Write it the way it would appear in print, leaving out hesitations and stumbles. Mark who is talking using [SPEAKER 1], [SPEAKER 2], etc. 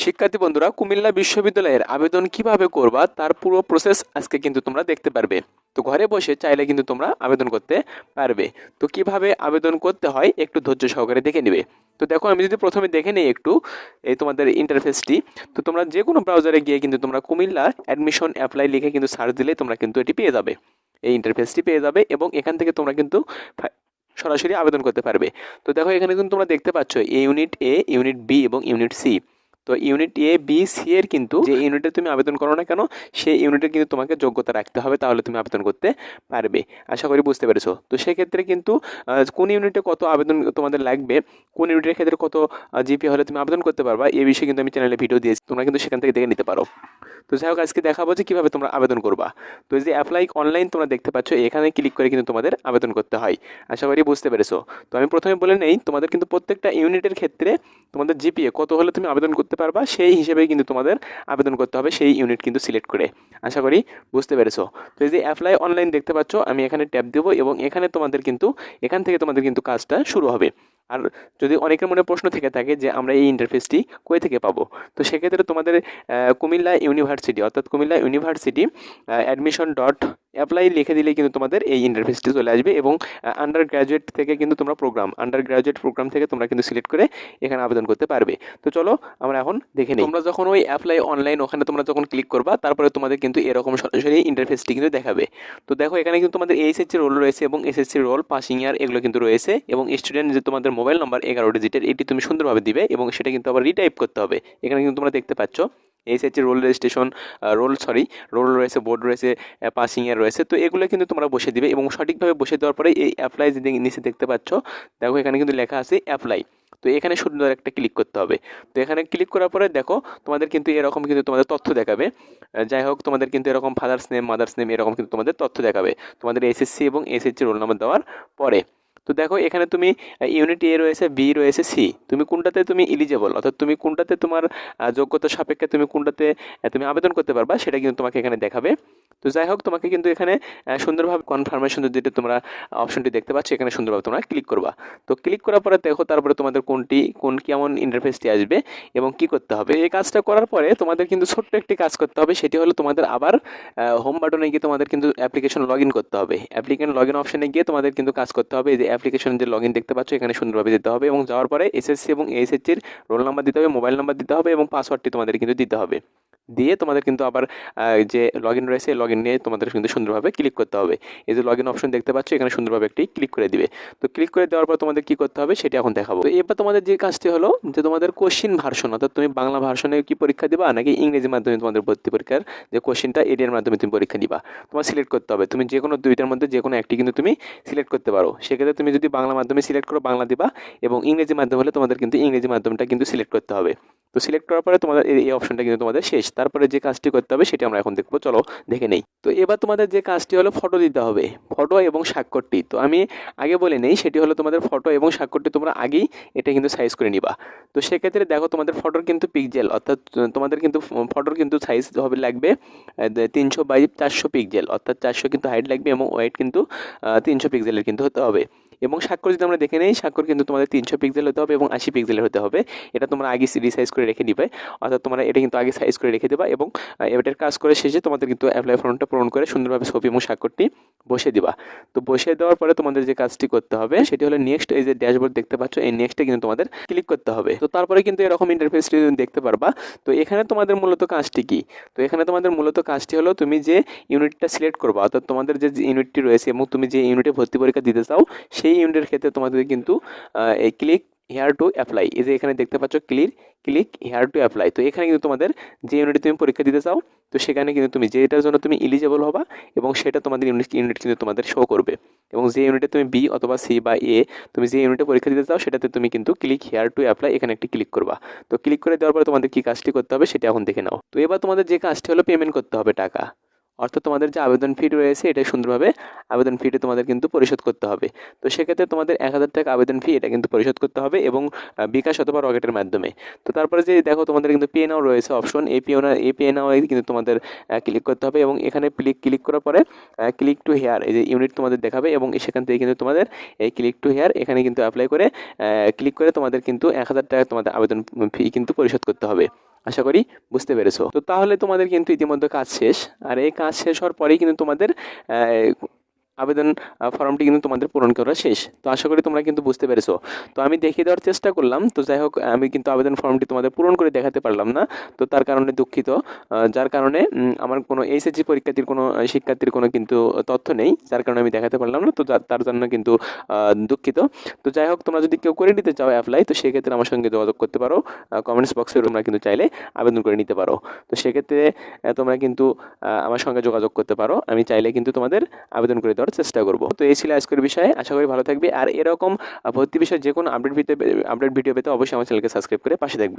[SPEAKER 1] শিক্ষার্থী বন্ধুরা, কুমিল্লা বিশ্ববিদ্যালয়ের আবেদন কিভাবে করবা তার পুরো প্রসেস আজকে কিন্তু তোমরা দেখতে পারবে। তো ঘরে বসে চাইলে কিন্তু তোমরা আবেদন করতে পারবে। তো কিভাবে আবেদন করতে হয় একটু ধৈর্য সহকারে দেখে নেবে। তো দেখো, আমি যদি প্রথমে দেখে নিই একটু এই তোমাদের ইন্টারফেসটি। তো তোমরা যে কোনো ব্রাউজারে গিয়ে কিন্তু তোমরা কুমিল্লা অ্যাডমিশন অ্যাপ্লাই লিখে কিন্তু সার্চ দিলে তোমরা কিন্তু এটি পেয়ে যাবে, এই ইন্টারফেসটি পেয়ে যাবে এবং এখান থেকে তোমরা কিন্তু সরাসরি আবেদন করতে পারবে। তো দেখো, এখানে কিন্তু তোমরা দেখতে পাচ্ছ ইউনিট এ, ইউনিট বি এবং ইউনিট সি। তো ইউনিট এ, বি, সি এর কিন্তু যে ইউনিটে তুমি আবেদন করো না কেন, সেই ইউনিটে কিন্তু তোমাকে যোগ্যতা রাখতে হবে, তাহলে তুমি আবেদন করতে পারবে। আশা করি বুঝতে পেরেছো। তো সেক্ষেত্রে কিন্তু কোন ইউনিটে কত আবেদন তোমাদের লাগবে, কোন ইউনিটের ক্ষেত্রে কত জিপি হলে তুমি আবেদন করতে পারবা, এই বিষয়ে কিন্তু আমি চ্যানেলে ভিডিও দিয়েছি, তোমরা কিন্তু সেখান থেকে দেখে নিতে পারো। তো যাই হোক, আজকে দেখাবো যে কীভাবে তোমরা আবেদন করবা। তো এই যে অ্যাপ্লাই অনলাইন তোমরা দেখতে পাচ্ছ, এখানে ক্লিক করে কিন্তু তোমাদের আবেদন করতে হয়। আশা করি বুঝতে পেরেছো। তো আমি প্রথমে বলে নেই, তোমাদের কিন্তু প্রত্যেকটা ইউনিটের ক্ষেত্রে তোমাদের জিপিএ কত হলে তুমি আবেদন করতে পারবা, সেই হিসেবেই কিন্তু তোমাদের আবেদন করতে হবে, সেই ইউনিট কিন্তু সিলেক্ট করে। আশা করি বুঝতে পেরেছো। তো এই যে অ্যাপ্লাই অনলাইন দেখতে পাচ্ছ, আমি এখানে ট্যাপ দেবো এবং এখানে তোমাদের কিন্তু এখান থেকে তোমাদের কিন্তু কাজটা শুরু হবে। আর যদি অনেকের মনে প্রশ্ন থেকে থাকে যে আমরা এই ইন্টারফেসটি কই থেকে পাবো, তো সেক্ষেত্রে তোমাদের কুমিল্লা ইউনিভার্সিটি, অর্থাৎ Comilla university admission dot apply লিখে দিলেই কিন্তু তোমাদের এই ইন্টারফেসটি চলে আসবে এবং আন্ডার গ্র্যাজুয়েট থেকে কিন্তু তোমরা আন্ডার গ্র্যাজুয়েট প্রোগ্রাম থেকে তোমরা কিন্তু সিলেক্ট করে এখানে আবেদন করতে পারবে। তো চলো আমরা এখন দেখে নিই। তোমরা যখন ওই অ্যাপ্লাই অনলাইন ওখানে তোমরা যখন ক্লিক করবা, তারপরে তোমাদের কিন্তু এরকম সরাসরি ইন্টারফেসটি কিন্তু দেখাবে। তো দেখো, এখানে কিন্তু তোমাদের এইচএসসি রোল রয়েছে এবং এসএসসি রোল, পাসিং ইয়ার, এগুলো কিন্তু রয়েছে এবং স্টুডেন্ট যে তোমাদের মোবাইল নাম্বার 11 ডিজিটের, এটি তুমি সুন্দরভাবে দিবে এবং সেটা কিন্তু আবার রিটাইপ করতে হবে। এখানে কিন্তু তোমরা দেখতে পাচ্ছ এইচএসসি রোল রেজিস্ট্রেশন, রোল রয়েছে, বোর্ড রয়েছে, পাসিং ইয়ার রয়েছে। তো এগুলো কিন্তু তোমরা বসে দিবে এবং সঠিকভাবে বসে দেওয়ার পরে এই অ্যাপ্লাই যে নিচে দেখতে পাচ্ছ, দেখো এখানে কিন্তু লেখা আছে অ্যাপ্লাই। তো এখানে সুন্দর একটা ক্লিক করতে হবে। তো এখানে ক্লিক করার পরে দেখো তোমাদের কিন্তু এরকম কিন্তু তোমাদের তথ্য দেখাবে। যাই হোক, তোমাদের কিন্তু এরকম ফাদার্স নেম, মাদার্স নেম, এরকম কিন্তু তোমাদের তথ্য দেখাবে তোমাদের এসএসসি এবং এসএসসি রোল নাম্বার দেওয়ার পরে। তো দেখো, এখানে তুমি ইউনিট এ রয়েছে, বি রয়েছে, সি, তুমি কোনটাতে তুমি এলিজেবল, অর্থাৎ তুমি কোনটাতে তোমার যোগ্যতা সাপেক্ষে তুমি কোনটাতে তুমি আবেদন করতে পারবা, সেটা কিন্তু তোমাকে এখানে দেখাবে। তো যাই হোক, তোমাকে কিন্তু এখানে সুন্দরভাবে কনফার্মেশন যেটা তোমরা অপশনটি দেখতে পাচ্ছ, এখানে সুন্দরভাবে তোমরা ক্লিক করবা। তো ক্লিক করার পরে দেখো, তারপরে তোমাদের কেমন ইন্টারফেসটি আসবে এবং কি করতে হবে। এই কাজটা করার পরে তোমাদের কিন্তু ছোট্ট একটি কাজ করতে হবে, সেটি হলো তোমাদের আবার হোম বাটনে গিয়ে তোমাদের কিন্তু অ্যাপ্লিকেশন লগ ইন করতে হবে। অ্যাপ্লিকেশন লগ ইন অপশনে গিয়ে তোমাদের কিন্তু কাজ করতে হবে। এই যে অ্যাপ্লিকেশন যে লগ ইন দেখতে পাচ্ছ, এখানে সুন্দরভাবে দিতে হবে এবং যাওয়ার পরে এসএসসি এবং এইচএসসির রোল নাম্বার দিতে হবে, মোবাইল নাম্বার দিতে হবে এবং পাসওয়ার্ডটি তোমাদের কিন্তু দিতে হবে। দিয়ে তোমাদের কিন্তু আবার যে লগ ইন রয়েছে, লগ ইন নিয়ে তোমাদের কিন্তু সুন্দরভাবে ক্লিক করতে হবে। এই যে লগ ইন অপশন দেখতে পাচ্ছ, এখানে সুন্দরভাবে একটি ক্লিক করে দিবে। তো ক্লিক করে দেওয়ার পর তোমাদের কি করতে হবে সেটি এখন দেখাবো। তো এবার তোমাদের যে কাজটি হলো যে তোমাদের কোশ্চিন ভার্সন, অর্থাৎ তুমি বাংলা ভার্সনে কি পরীক্ষা দিবা নাকি ইংরেজি মাধ্যমে তোমাদের ভর্তি পরীক্ষার যে কোশ্চিনটা এর মাধ্যমে তুমি পরীক্ষা দিবা, তোমার সিলেক্ট করতে হবে। তুমি যে কোনো দুইটার মধ্যে যে কোনো একটি কিন্তু তুমি সিলেক্ট করতে পারো। সেক্ষেত্রে তুমি যদি বাংলা মাধ্যমে সিলেক্ট করো, বাংলা দিবা এবং ইংরেজি মাধ্যম হলে তোমাদের কিন্তু ইংরেজি মাধ্যমটা কিন্তু সিলেক্ট করতে হবে। তো সিলেক্ট করার পরে তোমাদের এই অপশনটা কিন্তু তোমাদের শেষ। তারপরে যে কাজটি করতে হবে সেটি আমরা এখন দেখবো, চলো দেখে নেই। তো এবার তোমাদের যে কাজটি হলো ফটো দিতে হবে, ফটো এবং স্বাক্ষরটি। তো আমি আগে বলে নেই, সেটি হলো তোমাদের ফটো এবং স্বাক্ষরটি তোমরা আগেই এটা কিন্তু সাইজ করে নিবা। তো সেক্ষেত্রে দেখো, তোমাদের ফটোর কিন্তু পিক্সেল, অর্থাৎ তোমাদের কিন্তু ফটোর কিন্তু সাইজ হবে লাগবে 300x400 পিক্সেল, অর্থাৎ 400 কিন্তু হাইট লাগবে এবং ওয়েট কিন্তু 300 পিক্সেলের কিন্তু হতে হবে। এবং স্বাক্ষর যদি আমরা দেখে নেই, স্বাক্ষর কিন্তু তোমাদের 300 পিক্সেল হতে হবে এবং 80 পিক্সেলের হতে হবে। এটা তোমরা আগে রিসাইজ করে রেখে দিবে, অর্থাৎ তোমরা এটা কিন্তু আগে সাইজ করে রেখে দেবা এবং এটার কাজ করে শেষে তোমাদের কিন্তু অ্যাপ্লাই ফর্মটা পূরণ করে সুন্দরভাবে ছবি এবং স্বাক্ষরটি বসে দিবা। তো বসে দেওয়ার পরে তোমাদের যে কাজটি করতে হবে সেটি হলো নেক্সট, এই যে ড্যাশবোর্ড দেখতে পাচ্ছ, এই নেক্সটে কিন্তু তোমাদের ক্লিক করতে হবে। তো তারপরে কিন্তু এরকম ইন্টারফেসটি দেখতে পারবা। তো এখানে তোমাদের মূলত কাজটি কি, তো এখানে তোমাদের মূলত কাজটি হলো তুমি যে ইউনিটটা সিলেক্ট করবা, অর্থাৎ তোমাদের যে ইউনিটটি রয়েছে এবং তুমি যে ইউনিটে ভর্তি পরীক্ষা দিতে চাও, সেই ইউনিটের ক্ষেত্রে তোমাদের কিন্তু এই ক্লিক হেয়ার টু অ্যাপ্লাই, এই যে এখানে দেখতে পাচ্ছ ক্লিক হেয়ার টু অ্যাপ্লাই। তো এখানে কিন্তু তোমাদের যে ইউনিটে তুমি পরীক্ষা দিতে চাও, তো সেখানে কিন্তু তুমি যেটার জন্য তুমি এলিজেবল হবা এবং সেটা তোমাদের ইউনিট কিন্তু তোমাদের শো করবে। এবং যে ইউনিটে তুমি বি অথবা সি বা এ, তুমি যে ইউনিটে পরীক্ষা দিতে চাও সেটাতে তুমি কিন্তু ক্লিক হেয়ার টু অ্যাপ্লাই এখানে একটি ক্লিক করবা। তো ক্লিক করে দেওয়ার পরে তোমাদের কি কাজটি করতে হবে সেটা এখন দেখে নাও। তো এবার তোমাদের যে কাজটি হলো পেমেন্ট করতে হবে টাকা, অর্থাৎ তোমাদের যে আবেদন ফি রয়েছে এটা সুন্দরভাবে আবেদন ফিটা তোমাদের কিন্তু পরিশোধ করতে হবে। তো সেক্ষেত্রে তোমাদের 1000 টাকা আবেদন ফি এটা কিন্তু পরিশোধ করতে হবে এবং বিকাশ অথবা রকেটের মাধ্যমে। তো তারপরে যে দেখো, তোমাদের কিন্তু পে নাও রয়েছে অপশন, এই পে নাও কিন্তু তোমাদের ক্লিক করতে হবে এবং এখানে ক্লিক করার পরে ক্লিক টু হেয়ার, এই যে ইউনিট তোমাদের দেখাবে এবং সেখান থেকে কিন্তু তোমাদের এই ক্লিক টু হেয়ার এখানে কিন্তু অ্যাপ্লাই করে ক্লিক করে তোমাদের কিন্তু 1000 টাকা তোমাদের আবেদন ফি কিন্তু পরিশোধ করতে হবে। আশা করি বুঝতে পেরেছো। তো তাহলে তোমাদের কিন্তু ইতিমধ্যে কাজ শেষ, আর এই কাজ শেষ হওয়ার পরেই কিন্তু তোমাদের আবেদন ফর্মটি কিন্তু তোমাদের পূরণ করা শেষ। তো আশা করি তোমরা কিন্তু বুঝতে পেরেছো। তো আমি দেখিয়ে দেওয়ার চেষ্টা করলাম, তো যাই হোক আমি কিন্তু আবেদন ফর্মটি তোমাদের পূরণ করে দেখাতে পারলাম না, তো তার কারণে দুঃখিত। যার কারণে আমার কোনো এইচএসসি পরীক্ষার্থীর কোনো শিক্ষার্থীর কোনো কিন্তু তথ্য নেই, যার কারণে আমি দেখাতে পারলাম না। তো তার জন্য কিন্তু দুঃখিত। তো যাই হোক, তোমরা যদি কেউ করে নিতে চাও অ্যাপ্লাই, তো সেক্ষেত্রে আমার সঙ্গে যোগাযোগ করতে পারো। কমেন্টস বক্সে তোমরা কিন্তু চাইলে আবেদন করে নিতে পারো। তো সেক্ষেত্রে তোমরা কিন্তু আমার সঙ্গে যোগাযোগ করতে পারো, আমি চাইলে কিন্তু তোমাদের আবেদন করে দেওয়ার চেষ্টা করব। তো এই ছিল আজকের বিষয়ে, আশা করি ভালো থাকবে। আর এরকম ভর্তি বিষয়ে যে কোনো আপডেট ভিডিও পেতে অবশ্যই আমার চ্যানেলকে সাবস্ক্রাইব করে পাশে থাকবে।